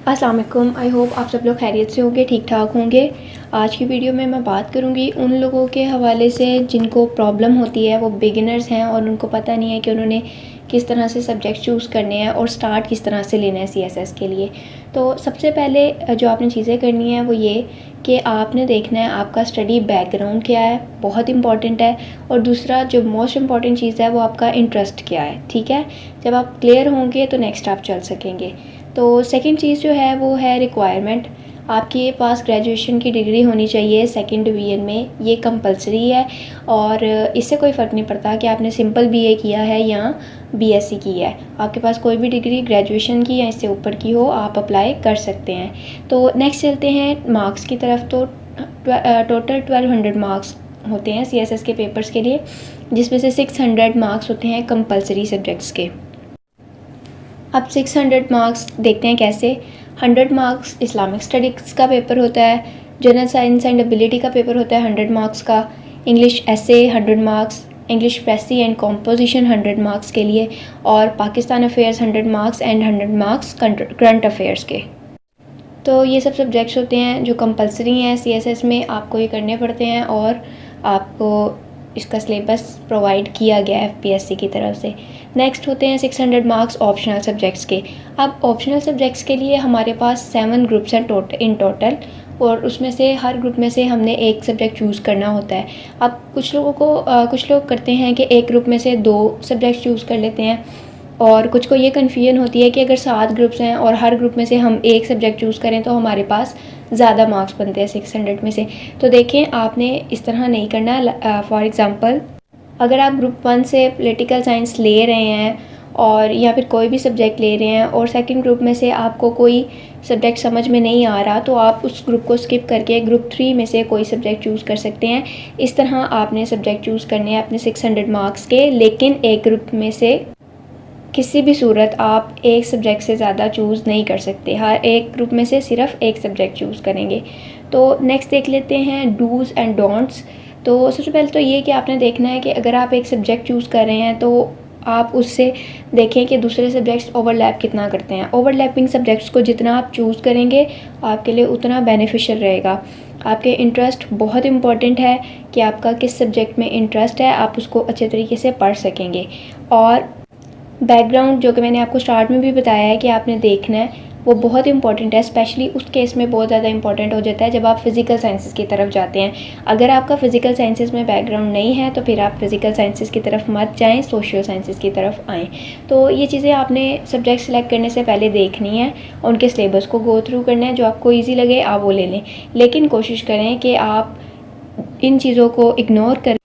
अस्सलाम वालेकुम। I hope आप सब लोग खैरियत से होंगे, ठीक ठाक होंगे। आज की वीडियो में मैं बात करूंगी उन लोगों के हवाले से जिनको प्रॉब्लम होती है, वो बिगिनर्स हैं और उनको पता नहीं है कि उन्होंने किस तरह से सब्जेक्ट चूज़ करने हैं और स्टार्ट किस तरह से लेना है सीएसएस के लिए। तो सबसे पहले जो आपने चीज़ें करनी है वो ये कि आपने देखना है आपका स्टडी बैकग्राउंड क्या है, बहुत इंपॉर्टेंट है। और दूसरा जो मोस्ट इम्पॉर्टेंट चीज़ है वो आपका इंटरेस्ट क्या है। ठीक है, जब आप क्लियर होंगे तो नेक्स्ट आप चल सकेंगे। तो सेकंड चीज़ जो है वो है रिक्वायरमेंट। आपके पास ग्रेजुएशन की डिग्री होनी चाहिए सेकंड डिवीज़न में, ये कंपलसरी है। और इससे कोई फ़र्क नहीं पड़ता कि आपने सिंपल बीए किया है या बीएससी की है। आपके पास कोई भी डिग्री ग्रेजुएशन की या इससे ऊपर की हो, आप अप्लाई कर सकते हैं। तो नेक्स्ट चलते हैं मार्क्स की तरफ। तो टोटल 1200 मार्क्स होते हैं सीएसएस के पेपर्स के लिए, जिसमें से 600 मार्क्स होते हैं कंपलसरी सब्जेक्ट्स के। अब 600 मार्क्स देखते हैं कैसे। 100 मार्क्स इस्लामिक स्टडीज़ का पेपर होता है, जनरल साइंस एंड एबिलिटी का पेपर होता है 100 मार्क्स का, English essay 100 marks, English precis and composition 100 marks के लिए, और Pakistan affairs 100 marks and 100 marks current affairs के। तो ये सब सब्जेक्ट्स होते हैं जो कंपलसरी हैं सीएसएस में, आपको ये करने पड़ते हैं और आपको इसका सिलेबस प्रोवाइड किया गया है एफपीएससी की तरफ से। नेक्स्ट होते हैं 600 मार्क्स ऑप्शनल सब्जेक्ट्स के। अब ऑप्शनल सब्जेक्ट्स के लिए हमारे पास 7 ग्रुप्स हैं इन टोटल, और उसमें से हर ग्रुप में से हमने एक सब्जेक्ट चूज़ करना होता है। अब कुछ लोग करते हैं कि एक ग्रुप में से 2 सब्जेक्ट चूज़ कर लेते हैं, और कुछ को ये कन्फ्यूजन होती है कि अगर 7 ग्रुप्स हैं और हर ग्रुप में से हम एक सब्जेक्ट चूज़ करें तो हमारे पास ज़्यादा मार्क्स बनते हैं 600 में से। तो देखें, आपने इस तरह नहीं करना। फॉर एग्ज़ाम्पल, अगर आप ग्रुप 1 से पॉलिटिकल साइंस ले रहे हैं और या फिर कोई भी सब्जेक्ट ले रहे हैं और सेकंड ग्रुप में से आपको कोई सब्जेक्ट समझ में नहीं आ रहा, तो आप उस ग्रुप को स्किप करके ग्रुप 3 में से कोई सब्जेक्ट चूज़ कर सकते हैं। इस तरह आपने सब्जेक्ट चूज़ करने हैं अपने 600 मार्क्स के, लेकिन एक ग्रुप में से किसी भी सूरत आप एक सब्जेक्ट से ज़्यादा चूज़ नहीं कर सकते। हर एक ग्रुप में से सिर्फ एक सब्जेक्ट चूज़ करेंगे। तो नेक्स्ट देख लेते हैं डूज़ एंड डोंट्स। तो सबसे पहले तो ये कि आपने देखना है कि अगर आप एक सब्जेक्ट चूज़ कर रहे हैं तो आप उससे देखें कि दूसरे सब्जेक्ट्स ओवरलैप कितना करते हैं। ओवरलैपिंग सब्जेक्ट्स को जितना आप चूज़ करेंगे आपके लिए उतना बेनिफिशियल रहेगा। आपके इंटरेस्ट बहुत इंपॉर्टेंट है कि आपका किस सब्जेक्ट में इंटरेस्ट है, आप उसको अच्छे तरीके से पढ़ सकेंगे। और बैकग्राउंड, जो कि मैंने आपको स्टार्ट में भी बताया है कि आपने देखना है, वो बहुत इंपॉर्टेंट है। स्पेशली उस केस में बहुत ज़्यादा इंपॉर्टेंट हो जाता है जब आप फ़िज़िकल साइंसेस की तरफ जाते हैं। अगर आपका फ़िज़िकल साइंसेस में बैकग्राउंड नहीं है तो फिर आप फ़िज़िकल साइंसेस की तरफ मत जाएं, सोशल साइंसेस की तरफ आएँ। तो ये चीज़ें आपने सब्जेक्ट सेलेक्ट करने से पहले देखनी है, उनके सिलेबस को गो थ्रू करना है। जो आपको ईजी लगे आप वो ले लें, लेकिन कोशिश करें कि आप इन चीज़ों को इग्नोर करें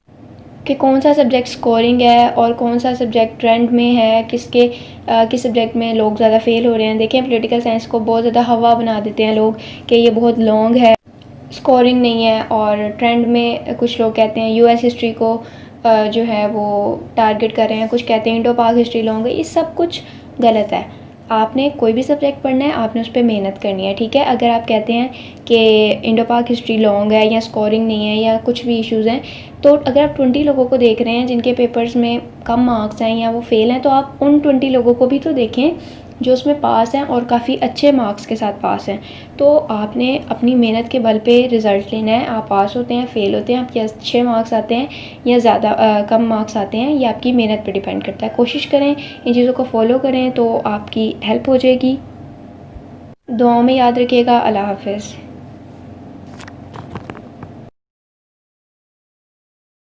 कि कौन सा सब्जेक्ट स्कोरिंग है और कौन सा सब्जेक्ट ट्रेंड में है, किस सब्जेक्ट में लोग ज़्यादा फेल हो रहे हैं। देखें, पॉलिटिकल साइंस को बहुत ज़्यादा हवा बना देते हैं लोग कि ये बहुत लॉन्ग है, स्कोरिंग नहीं है, और ट्रेंड में कुछ लोग कहते हैं यूएस हिस्ट्री को जो है वो टारगेट कर रहे हैं, कुछ कहते हैं इंडो पाक हिस्ट्री लॉन्ग है। ये सब कुछ गलत है। आपने कोई भी सब्जेक्ट पढ़ना है, आपने उस पर मेहनत करनी है। ठीक है, अगर आप कहते हैं कि इंडो पाक हिस्ट्री लॉन्ग है या स्कोरिंग नहीं है या कुछ भी इश्यूज़ हैं, तो अगर आप 20 लोगों को देख रहे हैं जिनके पेपर्स में कम मार्क्स हैं या वो फेल हैं, तो आप उन 20 लोगों को भी तो देखें जो उसमें पास हैं और काफ़ी अच्छे मार्क्स के साथ पास हैं। तो आपने अपनी मेहनत के बल पे रिज़ल्ट लेना है। आप पास होते हैं, फेल होते हैं, आपके अच्छे मार्क्स आते हैं या ज़्यादा कम मार्क्स आते हैं, ये आपकी मेहनत पे डिपेंड करता है। कोशिश करें इन चीज़ों को फॉलो करें तो आपकी हेल्प हो जाएगी। दुआओं में याद रखिएगा। अल्लाह हाफ़िज़।